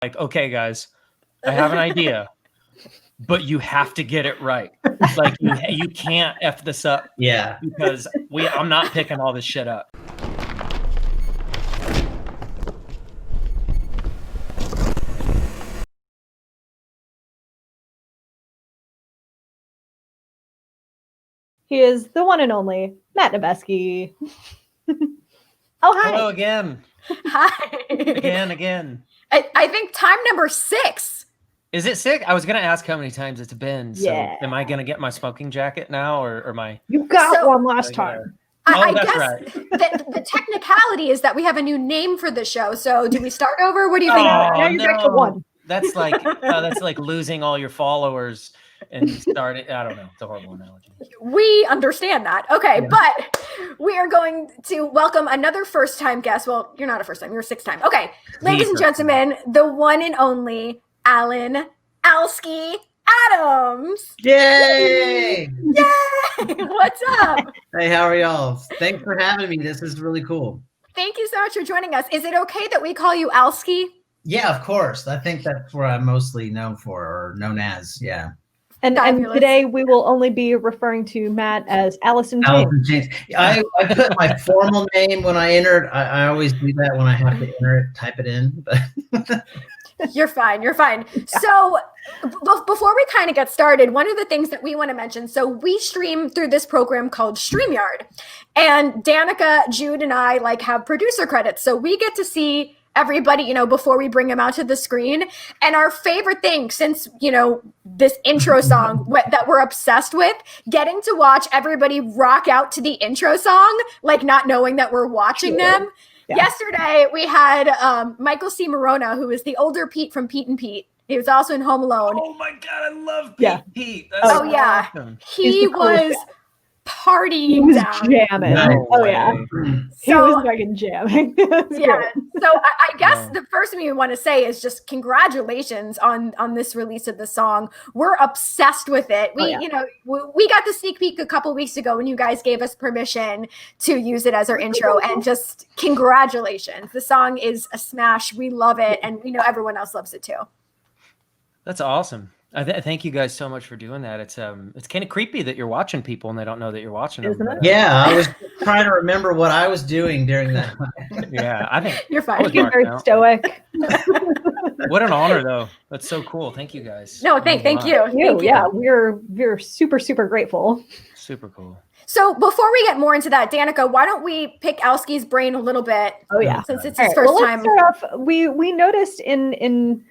like, okay, guys, I have an idea, but you have to get it right. Like you can't F this up. Yeah. Because I'm not picking all this shit up. He is the one and only Matt Noveskey. Oh, hi. Hello again. Hi. Again. I think time number 6. Is it 6? I was going to ask how many times it's been. So Yeah. am I going to get my smoking jacket now or my... You got one last time. I that's guess right. the technicality is that we have a new name for the show. So do we start over? What do you think? Now you're back to one. That's like losing all your followers and starting. I don't know. It's a horrible analogy. We understand that. Okay, yeah. But we are going to welcome another first-time guest. Well, you're not a first time. You're a sixth-time. Okay, ladies and gentlemen, the one and only Alan Alski Adams. Yay! Yay! What's up? Hey, how are y'all? Thanks for having me. This is really cool. Thank you so much for joining us. Is it okay that we call you Alski? Yeah, of course. I think that's what I'm mostly known for, or known as. Yeah. And today we will only be referring to Matt as Allison James. Allison James. I put my formal name when I entered. I always do that when I have to enter it, type it in. But You're fine. You're fine. So before we kind of get started, one of the things that we want to mention, so we stream through this program called StreamYard, and Danica, Jude, and I have producer credits. So we get to see everybody, before we bring them out to the screen. And our favorite thing since, this intro song that we're obsessed with, getting to watch everybody rock out to the intro song, not knowing that we're watching them. Yeah. Yesterday, we had Michael C. Morona, who is the older Pete from Pete and Pete. He was also in Home Alone. Oh my God, I love Pete. That's so awesome. He was partying. He was down. jamming. No way. Yeah. He was fucking jamming. Yeah. So I guess the first thing we want to say is just congratulations on this release of the song. We're obsessed with it. We got the sneak peek a couple weeks ago when you guys gave us permission to use it as our intro, and just congratulations. The song is a smash. We love it, and we know everyone else loves it too. That's awesome. Thank you guys so much for doing that. It's kind of creepy that you're watching people and they don't know that you're watching them. Yeah, I was trying to remember what I was doing during that. Yeah, I think you're fine. You're very stoic. What an honor, though. That's so cool. Thank you guys. No, thank you. Yeah, we're super grateful. Super cool. So before we get more into that, Danica, why don't we pick Alski's brain a little bit? Oh yeah, since it's his first time. Let's start off. We noticed in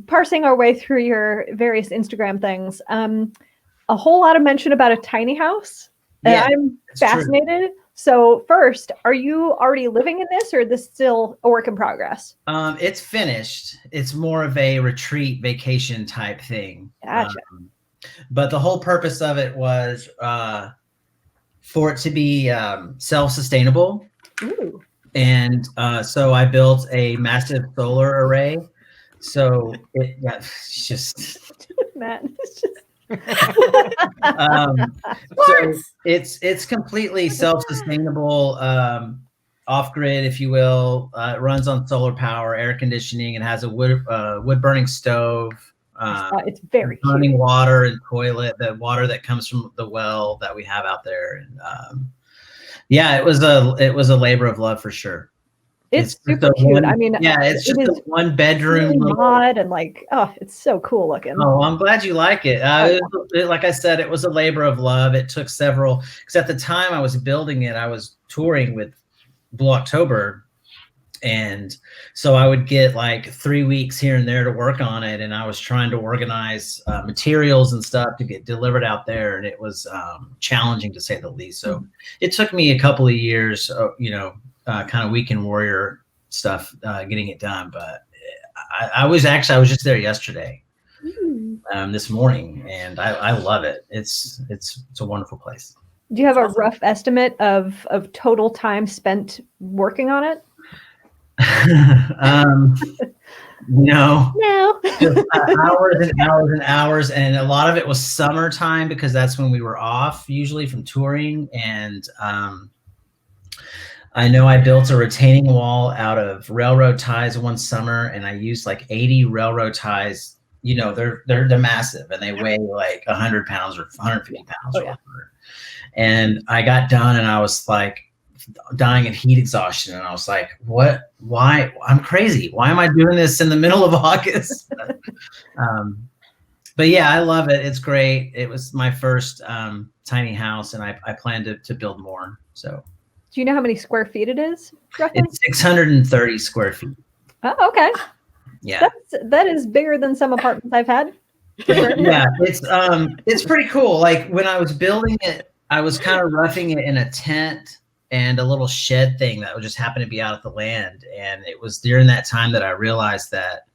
parsing our way through your various Instagram things, a whole lot of mention about a tiny house. And I'm fascinated. True. So first, are you already living in this, or is this still a work in progress? It's finished. It's more of a retreat vacation type thing. Gotcha. But the whole purpose of it was for it to be self-sustainable. Ooh. And so I built a massive solar array. So it's just Matt. It's just so it's completely self-sustainable, off-grid, if you will. It runs on solar power, air conditioning, and has a wood burning stove. It's very running cute. Water and toilet, the water that comes from the well that we have out there. And it was a labor of love for sure. It's super cute. It's just a one bedroom really mod and it's so cool looking. Oh, I'm glad you like it. Like I said, it was a labor of love. It took several, because at the time I was building it, I was touring with Blue October. And so I would get 3 weeks here and there to work on it. And I was trying to organize materials and stuff to get delivered out there. And it was challenging, to say the least. So it took me a couple of years, kind of weekend warrior stuff, getting it done. But I was just there yesterday, this morning, and I love it. It's a wonderful place. Do you have a rough estimate of total time spent working on it? No. Just hours and hours and hours. And a lot of it was summertime, because that's when we were off usually from touring. And I know I built a retaining wall out of railroad ties one summer, and I used like 80 railroad ties. You know, they're massive, and they weigh like 100 pounds or 150 pounds or whatever. And I got done, and I was like dying of heat exhaustion, and I was like, "What? Why? I'm crazy. Why am I doing this in the middle of August?" But yeah, I love it. It's great. It was my first tiny house, and I plan to build more. So. Do you know how many square feet it is? Roughly? It's 630 square feet. Oh, okay. Yeah, that is bigger than some apartments I've had. Sure. Yeah, it's pretty cool. Like when I was building it, I was kind of roughing it in a tent and a little shed thing that would just happen to be out at the land. And it was during that time that I realized that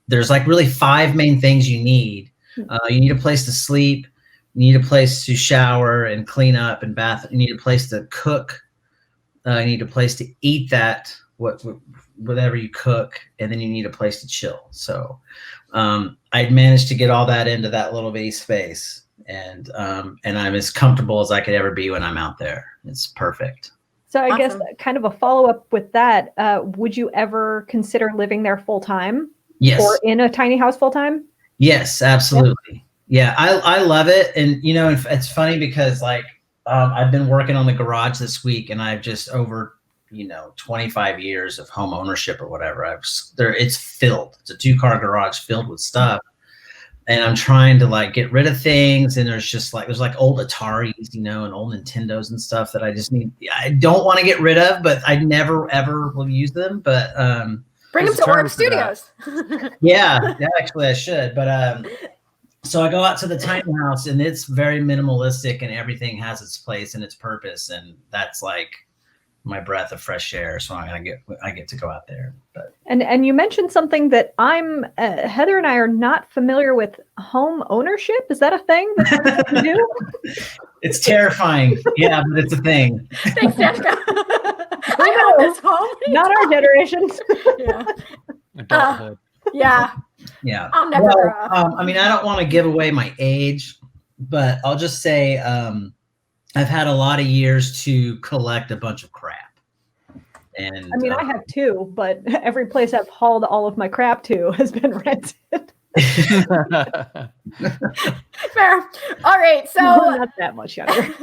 there's like really 5 main things you need. You need a place to sleep. You need a place to shower and clean up and bath. You need a place to cook. You need a place to eat that, whatever you cook, and then you need a place to chill. So I'd managed to get all that into that little bitty space, and I'm as comfortable as I could ever be when I'm out there. It's perfect. So I guess kind of a follow-up with that, would you ever consider living there full-time? Yes. Or in a tiny house full-time? Yes, absolutely. Yeah, I love it. And, you know, it's funny because like I've been working on the garage this week, and I've just over, 25 years of home ownership or whatever. It's filled. It's a 2-car garage filled with stuff. And I'm trying to like get rid of things. And there's like old Ataris, and old Nintendos and stuff that I don't want to get rid of, but I never, ever will use them. But bring them to Orb Studios. Yeah, actually I should. But so I go out to the tiny house, and it's very minimalistic, and everything has its place and its purpose, and that's like my breath of fresh air. So I get to go out there. But and you mentioned something that Heather and I are not familiar with: home ownership. Is that a thing that you do? It's terrifying. Yeah, but it's a thing. Thanks, Jessica. I know this home. Not our generation. Yeah. Adulthood. Yeah. Yeah. I'll never grow up. I mean, I don't want to give away my age, but I'll just say I've had a lot of years to collect a bunch of crap. And I mean, I have too, but every place I've hauled all of my crap to has been rented. Fair. All right. So not that much younger.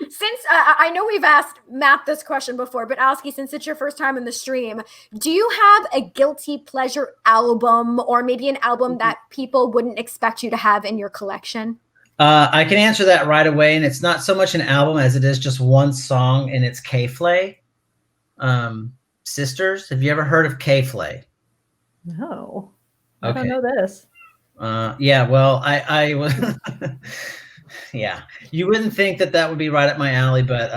Since I know we've asked Matt this question before, but Alski, since it's your first time in the stream, do you have a guilty pleasure album, or maybe an album that people wouldn't expect you to have in your collection? I can answer that right away, and it's not so much an album as it is just one song, and it's K-Flay. Sisters. Have you ever heard of K-Flay? No. Okay. I don't know this. Yeah, well, I was yeah, you wouldn't think that would be right up my alley, but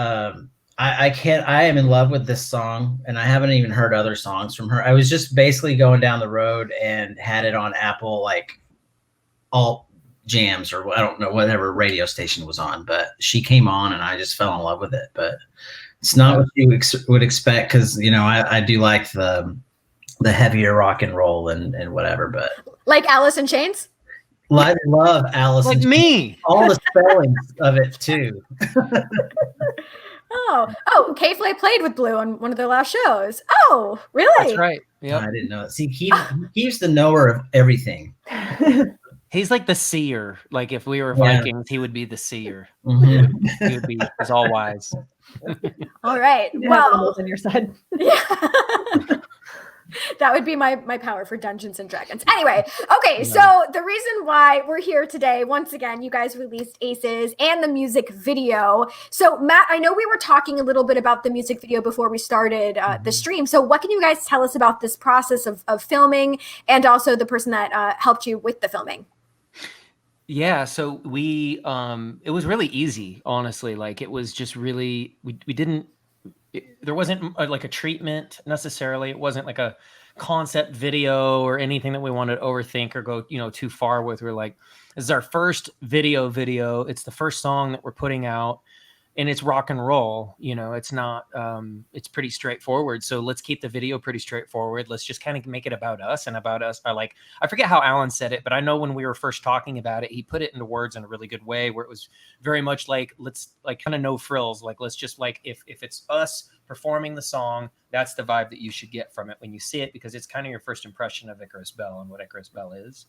I am in love with this song, and I haven't even heard other songs from her. I was just basically going down the road and had it on Apple, like alt jams, or I don't know, whatever radio station was on, but she came on and I just fell in love with it. But it's not what you would expect, because I do like the heavier rock and roll and whatever. But like Alice in Chains? I love Alice in Like Chains. me. All the spellings of it too. Oh, K-Flay played with Blue on one of their last shows. Oh, really? That's right. Yeah. I didn't know it. See, he's the knower of everything. He's like the seer. Like if we were Vikings, he would be the seer. Mm-hmm. He would be he's all wise. All right. You have Well, animals on your side. yeah. That would be my power for Dungeons and Dragons. Anyway, okay, so the reason why we're here today, once again, you guys released Aces and the music video. So Matt, I know we were talking a little bit about the music video before we started the stream. So what can you guys tell us about this process of filming, and also the person that helped you with the filming? Yeah, so we it was really easy, honestly. Like it was just really we didn't there wasn't like a treatment necessarily. It wasn't like a concept video or anything that we wanted to overthink or go, too far with. We're like, this is our first video. It's the first song that we're putting out. and it's rock and roll, you know, it's not, it's pretty straightforward. So let's keep the video pretty straightforward. Let's just kind of make it about us and about us. I forget how Alan said it, but I know when we were first talking about it, he put it into words in a really good way where it was very much like, let's like kind of no frills. Like, let's just like, if it's us performing the song, that's the vibe that you should get from it when you see it, because it's kind of your first impression of Icarus Bell and what Icarus Bell is.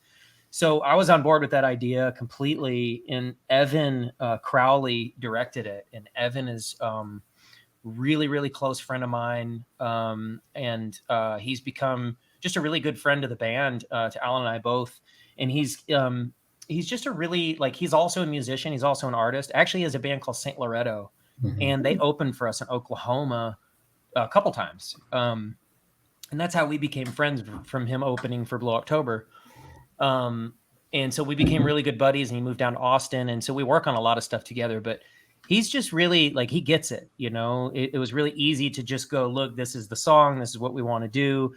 So I was on board with that idea completely, and Evan Crowley directed it. And Evan is really, really close friend of mine, and he's become just a really good friend of the band, to Alan and I both. And he's just a really, like, he's also a musician. He's also an artist. Actually, he has a band called St. Loretto, and they opened for us in Oklahoma a couple times. And that's how we became friends, from him opening for Blue October. And so we became really good buddies, and he moved down to Austin. And so we work on a lot of stuff together, but he's just really like, he gets it, you know. It was really easy to just go, look, this is the song, this is what we want to do.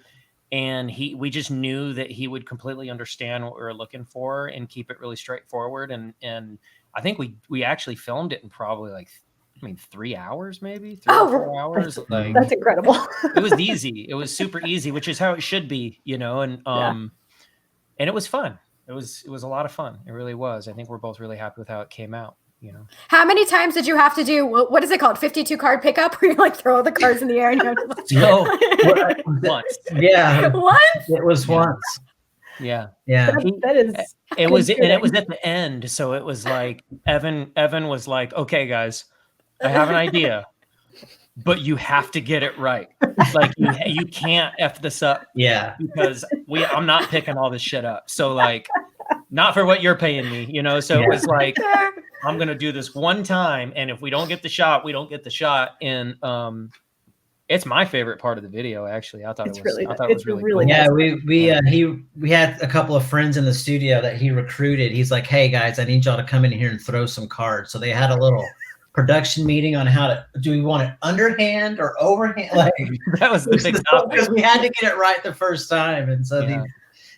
And we just knew that he would completely understand what we were looking for and keep it really straightforward. And I think we actually filmed it in probably like, 3 hours, maybe 3 or 4 hours. Like, that's incredible. It was easy. It was super easy, which is how it should be, you know. And it was fun. It was a lot of fun. It really was. I think we're both really happy with how it came out, you know. How many times did you have to do, what is it called, 52 card pickup, where you like throw the cards in the air and you have to like... Once. Yeah. Once? It was once. Yeah. Yeah. That is. It was, and it was at the end. So it was like, Evan was like, okay, guys, I have an idea, but you have to get it right. Like, you can't F this up. Yeah. Because I'm not picking all this shit up. So like, not for what you're paying me, you know? So it was like, I'm going to do this one time. And if we don't get the shot, we don't get the shot. And it's my favorite part of the video, actually. I thought it was really cool. Yeah, we had a couple of friends in the studio that he recruited. He's like, hey guys, I need y'all to come in here and throw some cards. So they had a little production meeting on how to, do we want it underhand or overhand? Like, that was the big topic, because we had to get it right the first time. And so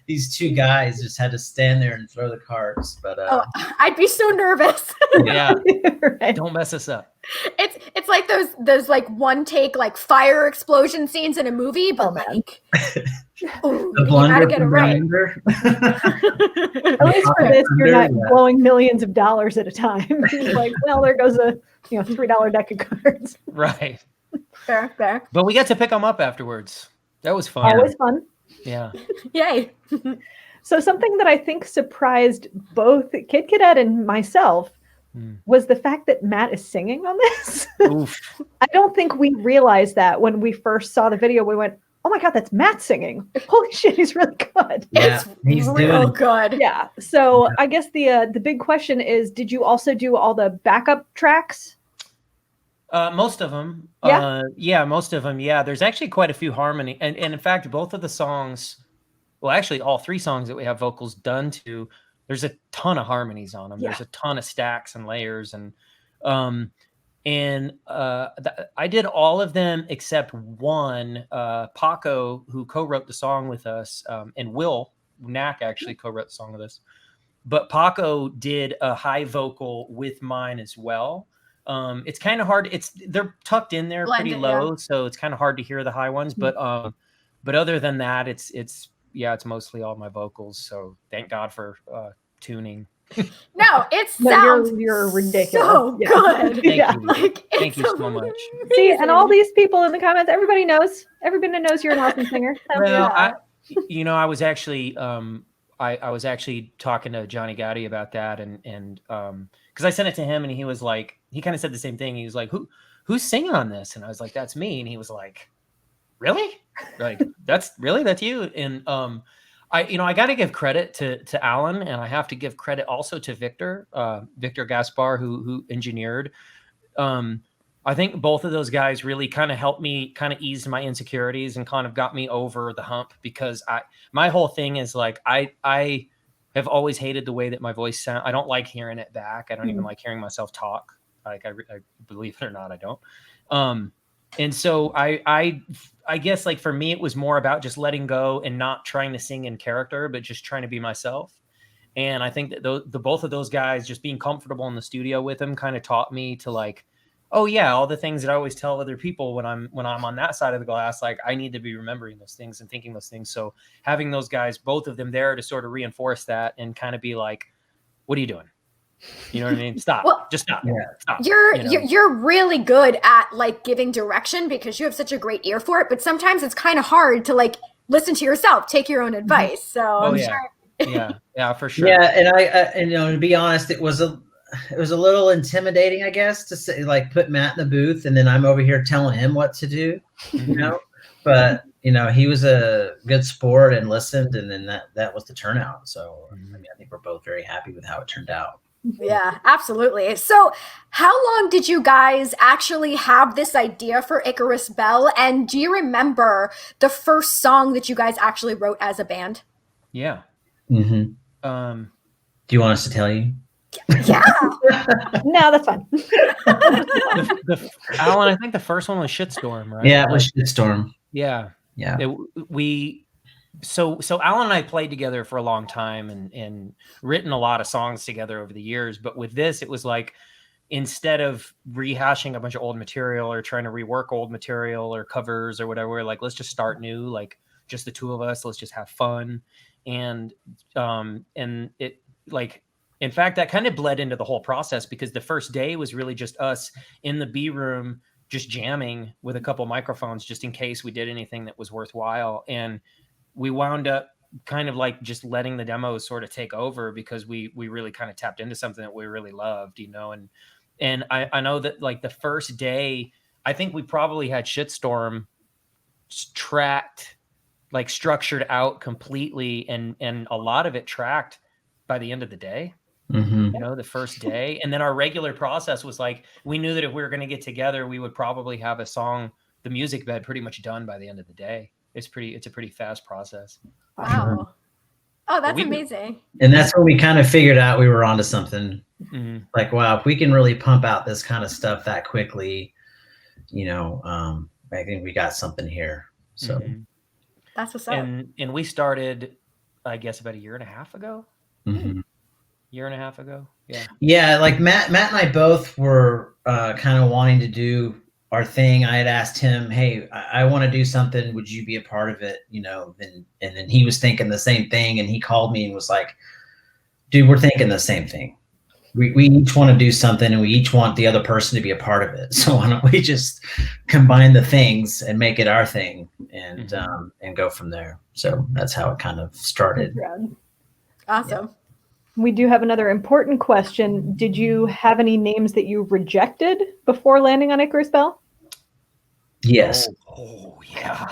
these two guys just had to stand there and throw the cards. But I'd be so nervous. Yeah. Right. Don't mess us up. It's like those like one take like fire explosion scenes in a movie, but like the blunder, you gotta get it right. At least for this, you're not blowing millions of dollars at a time. Like, well, there goes a $3 deck of cards. Right. Fair. But we got to pick them up afterwards. That was fun. Always fun. Yeah. Yay. So something that I think surprised both Kid Cadet and myself was the fact that Matt is singing on this. Oof. I don't think we realized that when we first saw the video. We went, oh my God, that's Matt singing. Holy shit, he's really good. Yeah, he's real good. Yeah. So I guess the big question is, did you also do all the backup tracks? Most of them. Yeah. Most of them. Yeah. There's actually quite a few harmony. And in fact, both of the songs, well, actually all 3 songs that we have vocals done to, there's a ton of harmonies on them. Yeah. There's a ton of stacks and layers. And I did all of them except one. Paco, who co-wrote the song with us, and Will Knack actually co-wrote the song with us. But Paco did a high vocal with mine as well. It's kind of hard. They're tucked in there pretty low, so it's kind of hard to hear the high ones. But other than that, it's mostly all my vocals. So thank God for tuning. No, it sounds you're ridiculous. So good. Thank you. Like, Thank you so much. See, and all these people in the comments, everybody knows you're an awesome singer. Well, I was actually I was actually talking to Johnny Gotti about that, and because I sent it to him, and he was like, he kind of said the same thing. He was like, who's singing on this? And I was like, that's me. And he was like, really? Like, that's you? And I got to give credit to Alan, and I have to give credit also to Victor Gaspar, who engineered. I think both of those guys really kind of helped me kind of ease my insecurities and kind of got me over the hump, because my whole thing is like, I have always hated the way that my voice sounds. I don't like hearing it back. I don't even like hearing myself talk. Like, I believe it or not, I don't. And so I guess, like, for me, it was more about just letting go and not trying to sing in character, but just trying to be myself. And I think that the both of those guys, just being comfortable in the studio with them, kind of taught me to, like, oh yeah, all the things that I always tell other people when I'm on that side of the glass, like I need to be remembering those things and thinking those things. So having those guys, both of them there to sort of reinforce that and kind of be like, what are you doing? You know what I mean? Stop. Well, just stop. Yeah. Stop. You're really good at like giving direction because you have such a great ear for it, but sometimes it's kind of hard to like listen to yourself, take your own advice. So I'm sure. Yeah, for sure. Yeah, and to be honest, it was a little intimidating, I guess, to say, like, put Matt in the booth and then I'm over here telling him what to do, you know. But he was a good sport and listened, and then that was the turnout. So I mean, I think we're both very happy with how it turned out. Yeah, absolutely. So how long did you guys actually have this idea for Icarus Bell? And do you remember the first song that you guys actually wrote as a band? Yeah. Mm-hmm. Do you want us to tell you? Yeah. No, that's fine. Alan, I think the first one was Shitstorm, right? Yeah, it was Shitstorm. Yeah. So Alan and I played together for a long time and written a lot of songs together over the years. But with this, it was like, instead of rehashing a bunch of old material or trying to rework old material or covers or whatever, like, let's just start new, like just the two of us, let's just have fun. And it, like, in fact, that kind of bled into the whole process, because the first day was really just us in the B room, just jamming with a couple microphones, just in case we did anything that was worthwhile. And we wound up kind of like just letting the demos sort of take over, because we really kind of tapped into something that we really loved, and I know that, like, the first day, I think we probably had Shitstorm tracked, like structured out completely, and a lot of it tracked by the end of the day. The first day. And then our regular process was like, we knew that if we were going to get together, we would probably have a song, the music bed, pretty much done by the end of the day. It's a pretty fast process. Wow. Oh, that's amazing. And that's when we kind of figured out we were onto something. Like, wow, if we can really pump out this kind of stuff that quickly, I think we got something here. So that's what's up. And we started, I guess, about a year and a half ago. Year and a half ago. Yeah, like Matt and I both were kind of wanting to do our thing. I had asked him, hey, I want to do something, would you be a part of it? And then he was thinking the same thing, and he called me and was like, dude, we're thinking the same thing. We each want to do something, and we each want the other person to be a part of it. So why don't we just combine the things and make it our thing, and go from there. So that's how it kind of started. Awesome. Yeah. We do have another important question. Did you have any names that you rejected before landing on Icarus Bell? Yes. Oh yeah.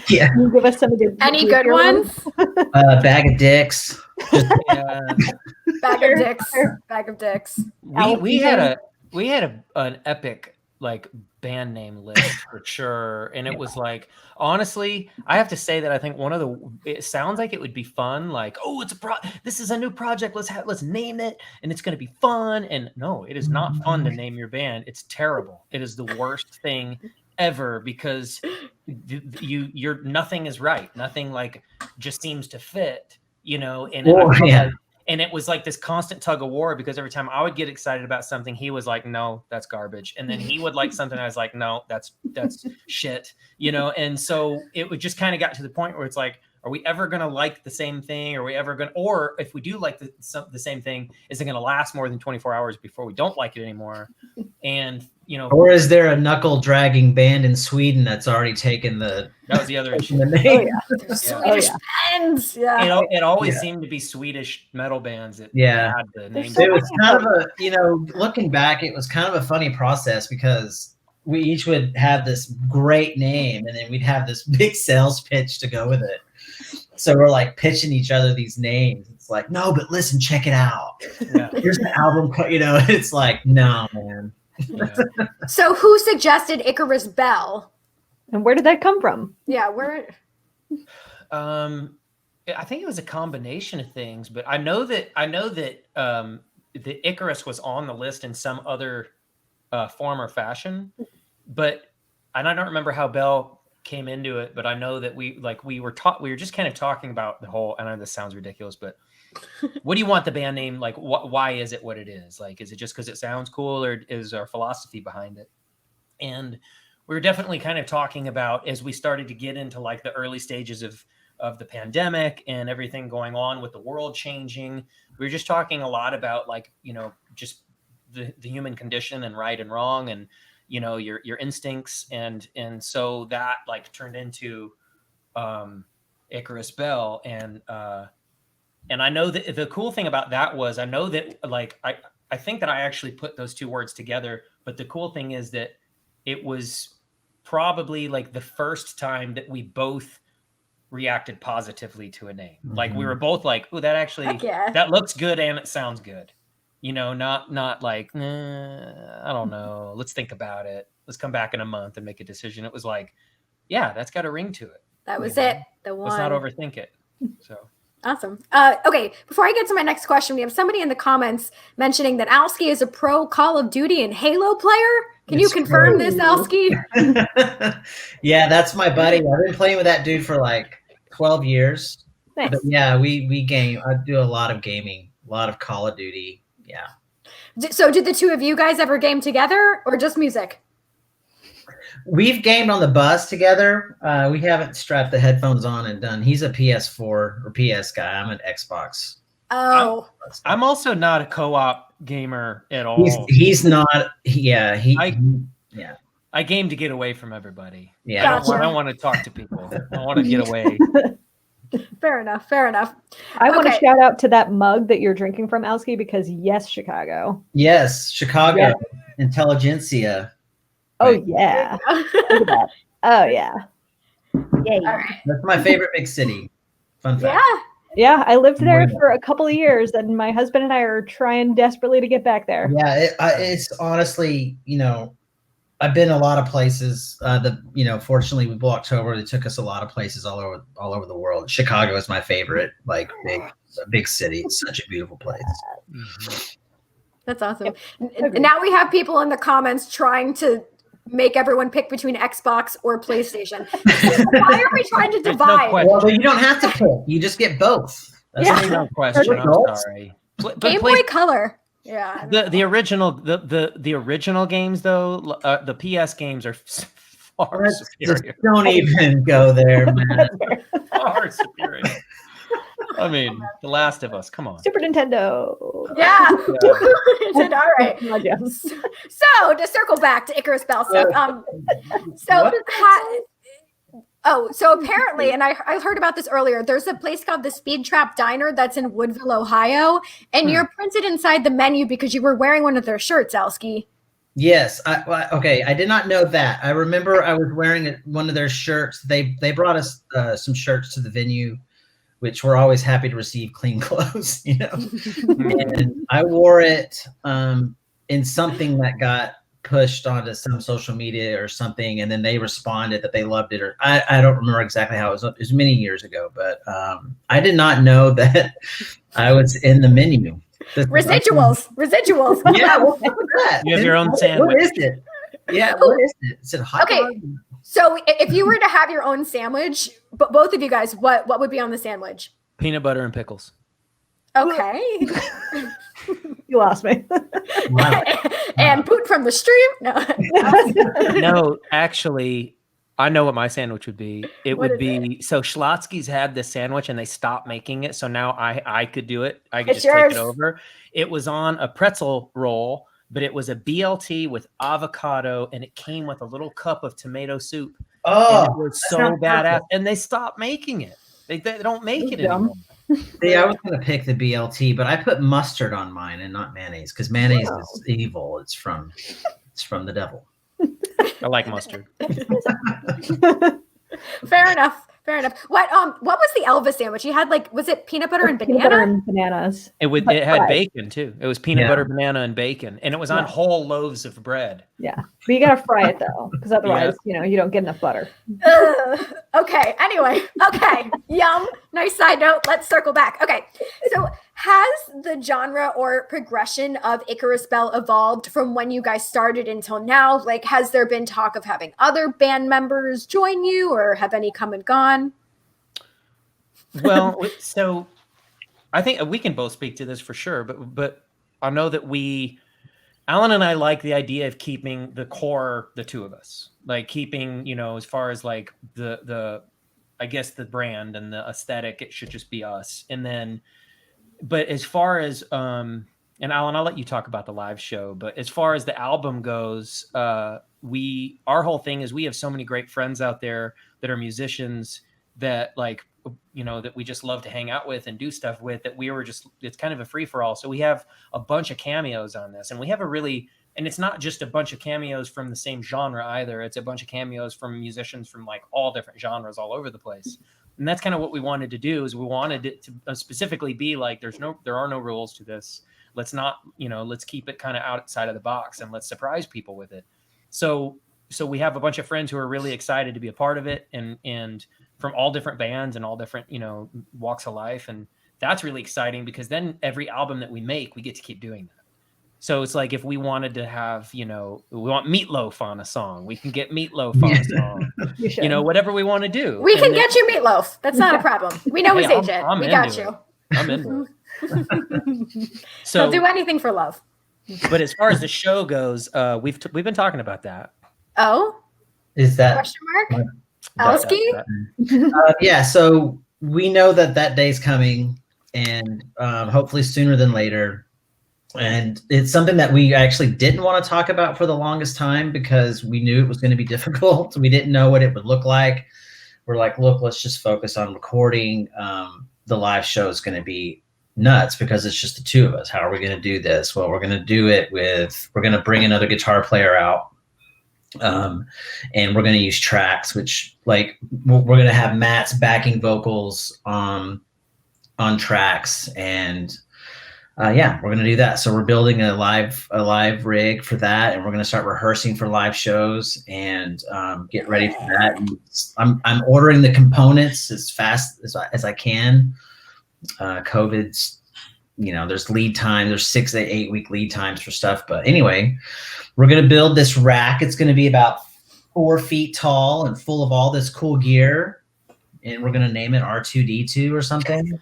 Yeah. Can you give us some of the any good ones? Bag of dicks. Bag of dicks. Bag of dicks. We had an epic, like, band name list for sure, and it was like, honestly, I have to say that I think it sounds like it would be fun, like, oh, this is a new project, let's name it, and it's going to be fun. And no, it is not fun to name your band. It's terrible. It is the worst thing ever, because you're nothing is right, nothing like just seems to fit, and it was like this constant tug of war, because every time I would get excited about something, he was like, no, that's garbage. And then he would like something, I was like, no, that's shit, And so it would just kind of got to the point where it's like, are we ever going to like the same thing? Or if we do like the same thing, is it going to last more than 24 hours before we don't like it anymore? And, or is there a knuckle dragging band in Sweden that's already taken the... That was the other issue. Swedish bands. Yeah. It always seemed to be Swedish metal bands that had the names. It was kind of looking back, it was kind of a funny process, because we each would have this great name, and then we'd have this big sales pitch to go with it. So we're like pitching each other these names. It's like, no, but listen, check it out. Here's the album. It's like, no, man. So who suggested Icarus Bell? And where did that come from? Yeah, where? I think it was a combination of things, but I know that the Icarus was on the list in some other form or fashion, but I don't remember how Bell came into it. But I know that we were just kind of talking about the whole. I know this sounds ridiculous, but what do you want the band name? Like, why is it what it is? Like, is it just because it sounds cool, or is our philosophy behind it? And we were definitely kind of talking about, as we started to get into like the early stages of the pandemic and everything going on with the world changing, we were just talking a lot about like, just the human condition and right and wrong, and your instincts, and so that like turned into Icarus Bell. And I know that the cool thing about that was, I know that like I think that I actually put those two words together, but the cool thing is that it was probably like the first time that we both reacted positively to a name. Like we were both like, oh, that actually that looks good and it sounds good. Not like, I don't know, let's think about it, let's come back in a month and make a decision. It was like, yeah, that's got a ring to it. That was it. The one. Let's not overthink it. So awesome. Okay, before I get to my next question, we have somebody in the comments mentioning that Alski is a pro Call of Duty and Halo player. Can you confirm this, Alski? Yeah, that's my buddy. I've been playing with that dude for like 12 years. Nice. But yeah, we game. I do a lot of gaming, a lot of Call of Duty. Yeah. So did the two of you guys ever game together or just music? We've gamed on the bus together. We haven't strapped the headphones on and done. He's a PS4 or PS guy. I'm an Xbox. Oh. I'm also not a co-op gamer at all. He's not. Yeah. I game to get away from everybody. Yeah. Gotcha. I don't want to talk to people. I want to get away. Fair enough. I want to shout out to that mug that you're drinking from, Alski, because yes, Chicago. Yes, Chicago. Yeah. Intelligentsia. Oh Right. yeah. Look at that. Oh yeah. Yay. All right. That's my favorite big city. Fun fact. Yeah. Yeah, I lived there for a couple of years, and my husband and I are trying desperately to get back there. Yeah, it's honestly, I've been a lot of places. Fortunately with Blocktober, they took us a lot of places all over the world. Chicago is my favorite, like big city. It's such a beautiful place. That's awesome. Yep. Now we have people in the comments trying to make everyone pick between Xbox or PlayStation. Why are we trying to divide? Well, you don't have to pick. You just get both. That's No question. I'm sorry. But Game Boy Color. Yeah. The original games though, the PS games are far superior. Don't even go there, man. Far superior. I mean, The Last of Us. Come on. Super Nintendo. Yeah. All right. So to circle back to Icarus Bell stuff. So apparently, and I heard about this earlier, there's a place called the Speed Trap Diner that's in Woodville, Ohio, and you're printed inside the menu because you were wearing one of their shirts, Alski. Yes. I did not know that. I remember I was wearing one of their shirts. They brought us some shirts to the venue, which we're always happy to receive clean clothes, And I wore it in something that got pushed onto some social media or something, and then they responded that they loved it, or I don't remember exactly how it was many years ago, but I did not know that I was in the menu. Residuals. Yeah, what's that? You have your own sandwich. What is it? Yeah, what is it? Is it hot dog? So if you were to have your own sandwich, but both of you guys, what would be on the sandwich? Peanut butter and pickles. Okay. You lost me. Wow. And boot from the stream? No. No, actually, I know what my sandwich would be. It would be so Schlotsky's had this sandwich and they stopped making it. So now I could do it. I could just take it over. It was on a pretzel roll, but it was a BLT with avocado, and it came with a little cup of tomato soup. Oh, and it was so badass. And they stopped making it. They don't make it anymore. See, I was going to pick the BLT, but I put mustard on mine and not mayonnaise because mayonnaise is evil. It's from the devil. I like mustard. Fair enough. What was the Elvis sandwich? You had was it peanut butter and banana? Peanut butter and bananas. It had bacon too. It was peanut butter, banana, and bacon, and it was on whole loaves of bread. Yeah, but you gotta fry it though, because otherwise, you don't get enough butter. Okay. Anyway. Okay. Yum. Nice side note. Let's circle back. Okay. So has the genre or progression of Icarus Bell evolved from when you guys started until now? Like, has there been talk of having other band members join you, or have any come and gone? Well, so I think we can both speak to this for sure, but I know that we Alan and I like the idea of keeping the core, the two of us, like keeping, you know, as far as like the I guess the brand and the aesthetic, it should just be us. And then, but as far as and Alan, I'll let you talk about the live show, but as far as the album goes, our whole thing is we have so many great friends out there that are musicians that like, you know, that we just love to hang out with and do stuff with, that we were just, it's kind of a free for all. So we have a bunch of cameos on this, and we have a really, and it's not just a bunch of cameos from the same genre either. It's a bunch of cameos from musicians from like all different genres all over the place. And that's kind of what we wanted to do, is we wanted it to specifically be like, there are no rules to this. Let's not, you know, let's keep it kind of outside of the box and let's surprise people with it. So we have a bunch of friends who are really excited to be a part of it, and from all different bands and all different, you know, walks of life. And that's really exciting, because then every album that we make, we get to keep doing that. So it's like, if we wanted to have, you know, we want Meatloaf on a song, we can get Meatloaf on a song, you know, whatever we want to do. We can get you Meatloaf. That's not a problem. We know his agent. We got you. I'm into it. So he'll do anything for love. But as far as the show goes, we've been talking about that. Oh, is that question mark? Alski? Yeah, so we know that day's coming, and hopefully sooner than later. And it's something that we actually didn't want to talk about for the longest time, because we knew it was going to be difficult. We didn't know what it would look like. We're like, look, let's just focus on recording. The live show is going to be nuts because it's just the two of us. How are we going to do this? Well, we're going to do it we're going to bring another guitar player out. And we're going to use tracks, which like we're going to have Matt's backing vocals on tracks, and yeah, we're going to do that. So we're building a live rig for that, and we're going to start rehearsing for live shows and get ready for that. And I'm ordering the components as fast as I can. COVID's, you know, there's lead time. There's 6 to 8 week lead times for stuff. But anyway, we're going to build this rack. It's going to be about 4 feet tall and full of all this cool gear. And we're going to name it R2D2 or something.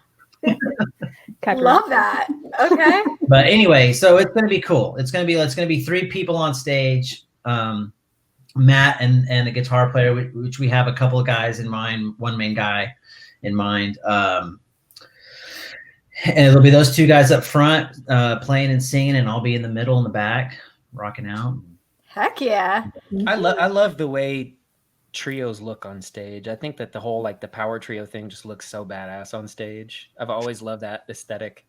Love that. Okay. But anyway, so it's going to be cool. It's going to be 3 people on stage. Matt and a guitar player, which we have a couple of guys in mind, one main guy in mind. And it'll be those 2 guys up front playing and singing, and I'll be in the middle in the back rocking out. Heck yeah. I love the way trios look on stage. I think that the whole like the power trio thing just looks so badass on stage. I've always loved that aesthetic,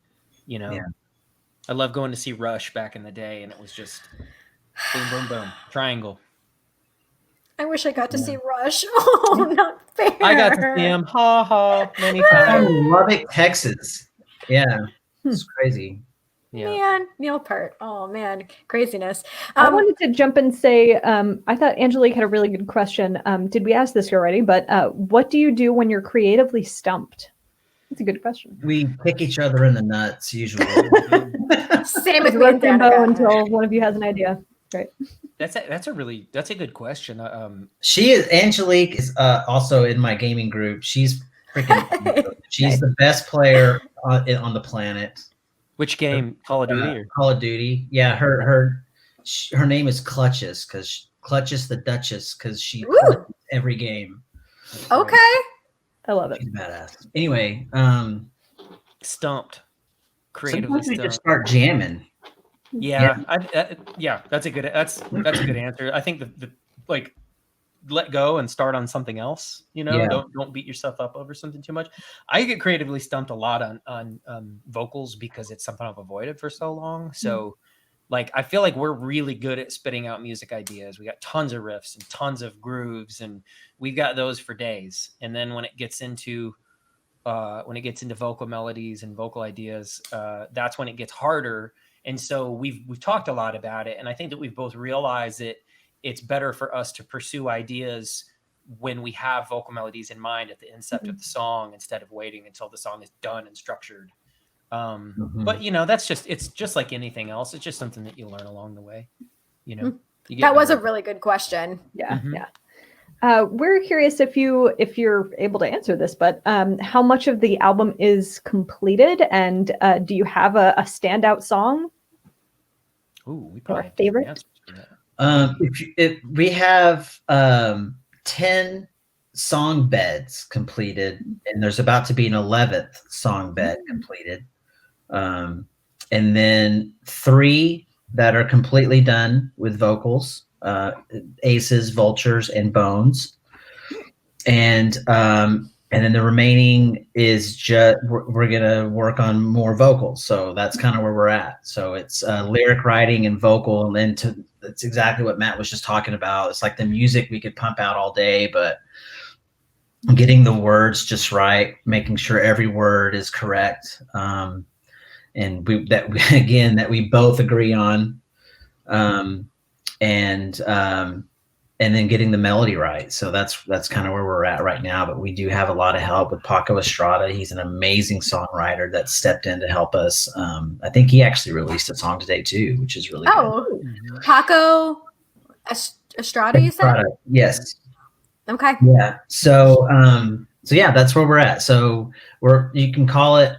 you know. Yeah. I love going to see Rush back in the day, and it was just boom, boom, boom, triangle. I wish I got to see Rush. Oh, not fair. I got to see him, many times. I'm Lubbock, Texas. Yeah, it's crazy. Yeah. Man, Neil Peart. Oh man, craziness. I wanted to jump and say, I thought Angelique had a really good question. Did we ask this already? But what do you do when you're creatively stumped? That's a good question. We kick each other in the nuts usually. Same with me and Danica. Until one of you has an idea. Right. That's a good question. Angelique is also in my gaming group. She's freaking. She's the best player on the planet. Which game? Call of Duty? Call of Duty. Yeah, her name is Clutches, because Clutches the Duchess, because she plays every game. Okay. I love it. She's badass. Anyway, stumped. Creatively sometimes we stumped. just start jamming. Yeah, that's a good answer. I think the like let go and start on something else. You know, don't beat yourself up over something too much. I get creatively stumped a lot on vocals because it's something I've avoided for so long. So, like, I feel like we're really good at spitting out music ideas. We got tons of riffs and tons of grooves, and we've got those for days. And then when it gets into vocal melodies and vocal ideas, that's when it gets harder. And so we've talked a lot about it, and I think that we've both realized that it's better for us to pursue ideas when we have vocal melodies in mind at the incept of the song, instead of waiting until the song is done and structured. But you know, it's just like anything else. It's just something that you learn along the way. You know, that was a really good question. Yeah. Yeah. We're curious if you're able to answer this, but how much of the album is completed, and do you have a standout song? Ooh, we probably Or have different favorite? answers for that. If we have 10 song beds completed, and there's about to be an 11th song bed completed, and then 3 that are completely done with vocals, aces, vultures, and bones, and then the remaining is just we're gonna work on more vocals. So that's kind of where we're at. So it's lyric writing and vocal, and then that's exactly what Matt was just talking about. It's like the music we could pump out all day, but getting the words just right, making sure every word is correct, and that we both agree on, and then getting the melody right. So that's kind of where we're at right now. But we do have a lot of help with Paco Estrada. He's an amazing songwriter that stepped in to help us. I think he actually released a song today too, which is really good. Paco Estrada, you said? Yes. Okay. Yeah. So yeah, that's where we're at. So you can call it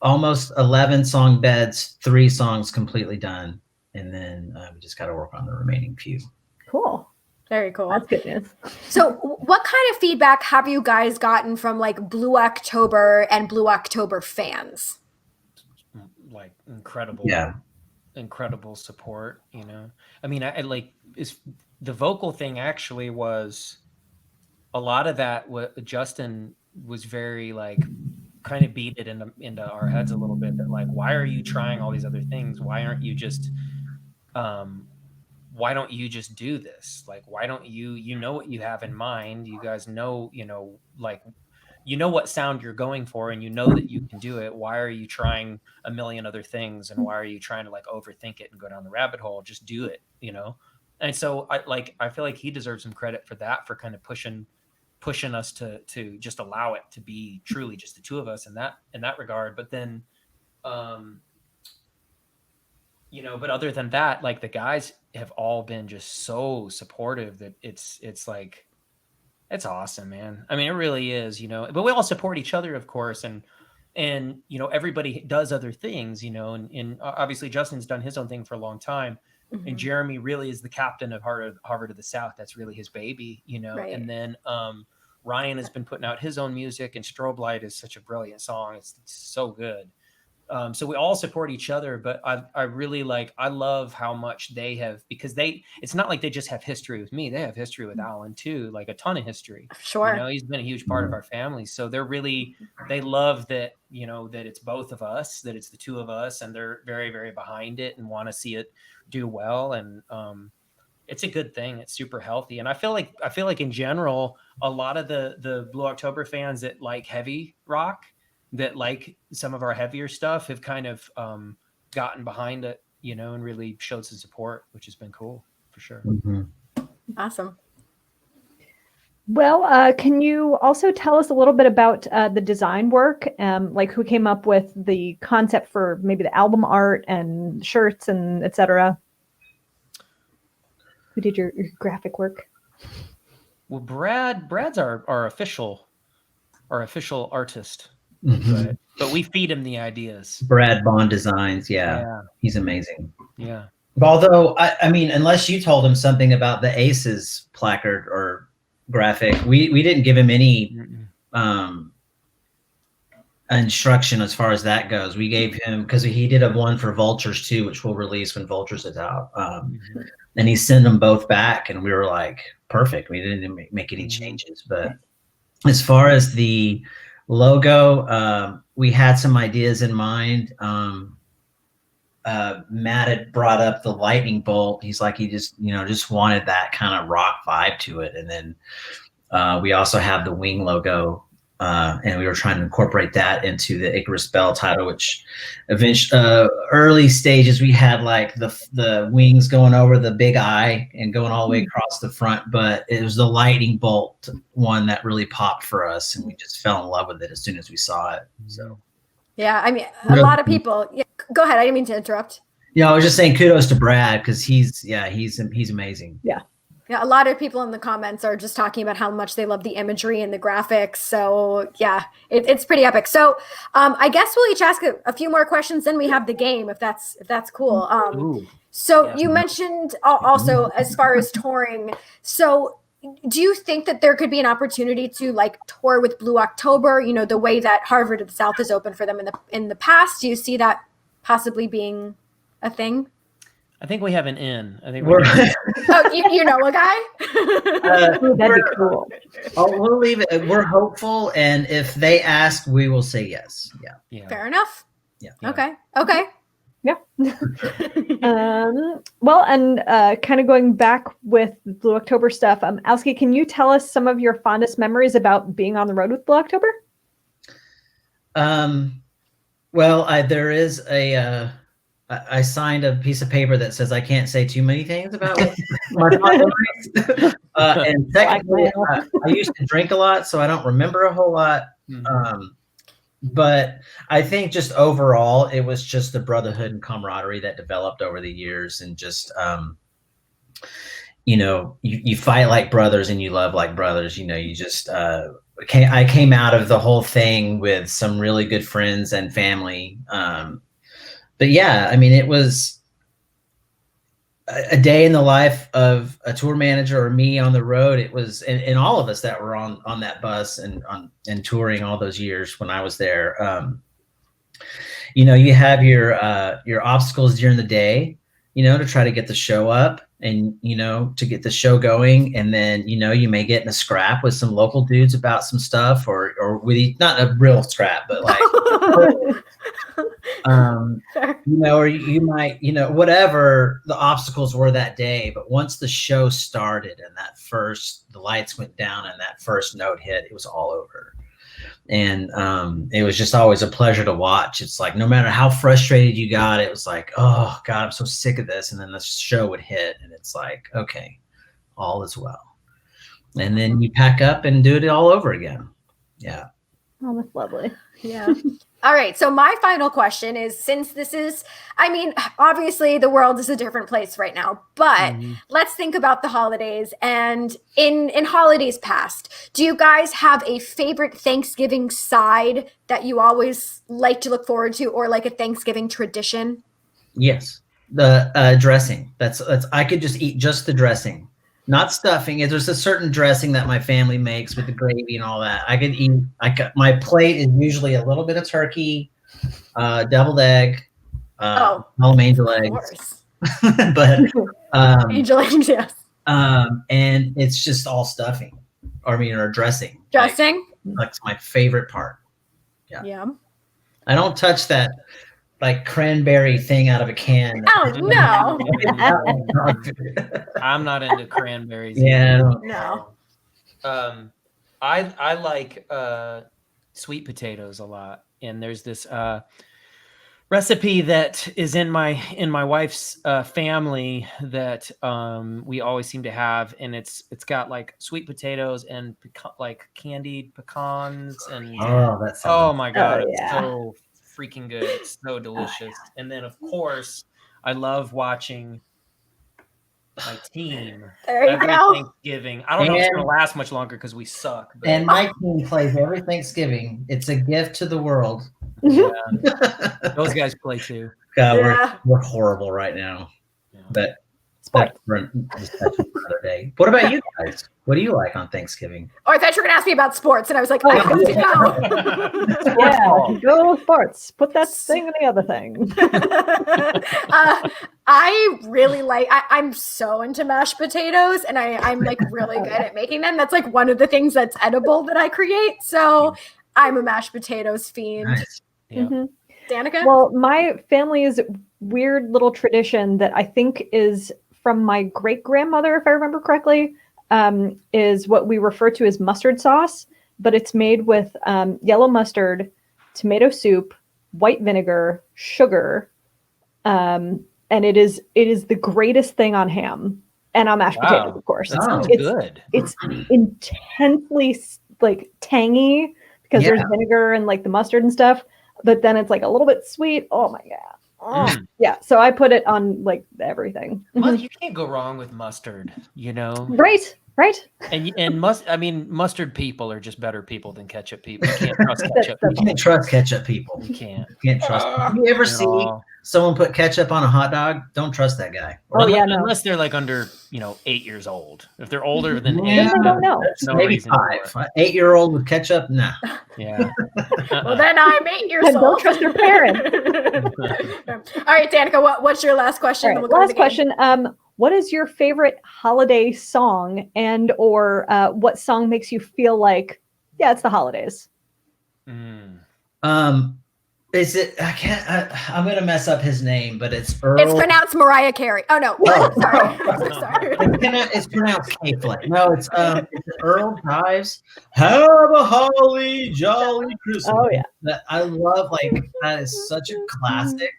almost 11 song beds, 3 songs completely done, and then we just got to work on the remaining few. Cool. Very cool. That's good news. So what kind of feedback have you guys gotten from like Blue October and Blue October fans? Like incredible, incredible support, you know. I mean, I like the vocal thing actually was a lot of that. What Justin was very like kind of beat it into our heads a little bit that like, why are you trying all these other things? Why aren't you just why don't you just do this? Like, why don't you know what you have in mind? You guys know, like, what sound you're going for, and you know that you can do it. Why are you trying a million other things? And why are you trying to like overthink it and go down the rabbit hole? Just do it, And so I feel like he deserves some credit for that, for kind of pushing us to just allow it to be truly just the two of us in that regard. But then, but other than that, like the guys have all been just so supportive that it's like, it's awesome, man. I mean, it really is, but we all support each other, of course. And everybody does other things, and obviously Justin's done his own thing for a long time. Mm-hmm. And Jeremy really is the captain of Harvard of the South. That's really his baby, Right. And then Ryan has been putting out his own music, and Strobe Light is such a brilliant song. It's so good. So we all support each other, but I really I love how much they have, because it's not like they just have history with me. They have history with Alan too, like a ton of history. Sure. He's been a huge part of our family. So they love that, that it's both of us, that it's the two of us, and they're very, very behind it and want to see it do well. And it's a good thing. It's super healthy. And I feel like in general, a lot of the Blue October fans that like heavy rock, that like some of our heavier stuff, have kind of gotten behind it, and really showed some support, which has been cool for sure. Mm-hmm. Awesome. Well, can you also tell us a little bit about the design work, like who came up with the concept for maybe the album art and shirts and etc.? Who did your graphic work? Well, Brad's our official artist. Mm-hmm. But we feed him the ideas. Brad Bond Designs, yeah. He's amazing. Yeah. Although I mean, unless you told him something about the Aces placard or graphic, we didn't give him any instruction as far as that goes. We gave him, because he did a one for Vultures too, which we'll release when Vultures is out. And he sent them both back, and we were like, perfect. We didn't make any changes. But as far as the logo, we had some ideas in mind. Matt had brought up the lightning bolt. He's like, he just wanted that kind of rock vibe to it. And then we also have the wing logo, and we were trying to incorporate that into the Icarus Bell title, which eventually, early stages, we had like the wings going over the big eye and going all the way across the front, but it was the lightning bolt one that really popped for us, and we just fell in love with it as soon as we saw it. So yeah, I mean, a lot of people. Yeah, go ahead. I didn't mean to interrupt. Yeah, I was just saying kudos to Brad, because he's amazing. Yeah. Yeah, a lot of people in the comments are just talking about how much they love the imagery and the graphics. So yeah, it's pretty epic. So I guess we'll each ask a few more questions, then we have the game, if that's cool. So you mentioned also as far as touring. So do you think that there could be an opportunity to like tour with Blue October? You know, the way that Harvard of the South is open for them in the past. Do you see that possibly being a thing? I think we have an in. I think oh, you know a guy? That'd be cool. We'll leave it. We're hopeful, and if they ask, we will say yes. Yeah. Fair enough. Yeah. Okay. Yeah. Well, and kind of going back with Blue October stuff, Alski, can you tell us some of your fondest memories about being on the road with Blue October? Well, there is I signed a piece of paper that says I can't say too many things about my memories. And technically, I used to drink a lot, so I don't remember a whole lot. But I think just overall, it was just the brotherhood and camaraderie that developed over the years, and just you fight like brothers and you love like brothers. You just I came out of the whole thing with some really good friends and family. But yeah, I mean, it was a day in the life of a tour manager or me on the road. It was, and all of us that were on that bus and touring all those years when I was there. You have your obstacles during the day, to try to get the show up and, to get the show going. And then, you may get in a scrap with some local dudes about some stuff or with not a real scrap, but like, or you might, whatever the obstacles were that day. But once the show started and the lights went down and that first note hit, it was all over. And it was just always a pleasure to watch. It's like, no matter how frustrated you got, it was like, oh God, I'm so sick of this. And then the show would hit and it's like, okay, all is well. And then you pack up and do it all over again. Yeah. Oh, that's lovely. Yeah. All right. So my final question is, since this is, I mean, obviously the world is a different place right now, but let's think about the holidays. And in holidays past, do you guys have a favorite Thanksgiving side that you always like to look forward to, or like a Thanksgiving tradition? Yes. The dressing. That's I could just eat just the dressing. Not stuffing. There's a certain dressing that my family makes with the gravy and all that. I could eat. My plate is usually a little bit of turkey, deviled egg, all angel eggs. But angel eggs, yes. And it's just all stuffing. Or dressing. Dressing. That's my favorite part. Yeah. I don't touch that like cranberry thing out of a can. Oh no. I'm not into cranberries. Yeah. No. I like sweet potatoes a lot. And there's this recipe that is in my wife's family that we always seem to have, and it's got like sweet potatoes and like candied pecans and oh my God, it's so freaking good. It's so delicious. And then of course I love watching my team every Thanksgiving. I don't know if it's gonna last much longer because we suck. But. And my team plays every Thanksgiving. It's a gift to the world. Yeah. Those guys play too. God, we're horrible right now. Yeah. But that's for another day. What about you guys? What do you like on Thanksgiving? Oh, I thought you were going to ask me about sports, and I was like, I have to go. Yeah, go sports. Put that thing in the other thing. I really like, I'm so into mashed potatoes, and I'm like really good at making them. That's like one of the things that's edible that I create. So I'm a mashed potatoes fiend. Nice. Yeah. Danica? Well, my family's weird little tradition that I think is from my great-grandmother, if I remember correctly, is what we refer to as mustard sauce, but it's made with yellow mustard, tomato soup, white vinegar, sugar, and it is the greatest thing on ham and on mashed potatoes, of course. That sounds good. It's intensely like tangy because there's vinegar and like the mustard and stuff, but then it's like a little bit sweet. Oh my God. Oh, yeah. So I put it on like everything. Well, you can't go wrong with mustard, Right. And mustard people are just better people than ketchup people. You can't trust ketchup people. You can't trust ketchup people. You can't. You can't trust them. You ever see someone put ketchup on a hot dog, don't trust that guy. Oh, yeah, no. Unless they're like under, 8 years old. If they're older than Yeah, 8, I don't know. no maybe reason for 5. 8-year-old with ketchup, nah. Yeah. Well, then I'm 8 years And old. don't trust your parents. All right, Danica, what's your last question? All right, last question. What is your favorite holiday song, and or what song makes you feel like, yeah, it's the holidays? Is it? I can't. I'm gonna mess up his name, but it's Earl. It's pronounced Mariah Carey. Oh no, sorry. Sorry. It's pronounced K-Flake. No, it's Earl Dives. Have a holly jolly Christmas. Oh yeah, that I love. Like that is such a classic.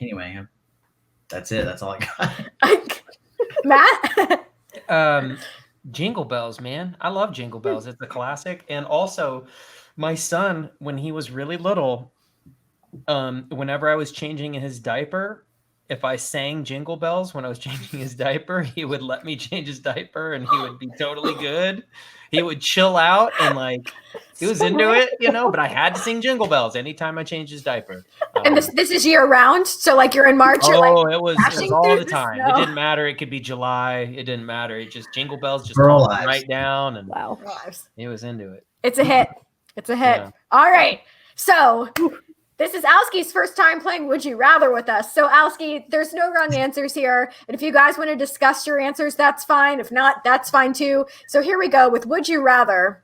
Anyway, that's it. That's all I Matt. Jingle Bells, man. I love Jingle Bells. It's a classic. And also, my son, when he was really little, whenever I was changing his diaper, if I sang Jingle Bells when I was changing his diaper, he would let me change his diaper and he would be totally good. He would chill out and like he was into it, but I had to sing Jingle Bells anytime I changed his diaper. And this is year round, so like you're in March. You're like, it was all the time. It didn't matter. It could be July. It didn't matter. It just Jingle Bells just calmed him right down, and wow, he was into it. It's a hit. It's a hit. Yeah. All right. So this is Alski's first time playing Would You Rather with us. So Alski, there's no wrong answers here. And if you guys want to discuss your answers, that's fine. If not, that's fine too. So here we go with Would You Rather.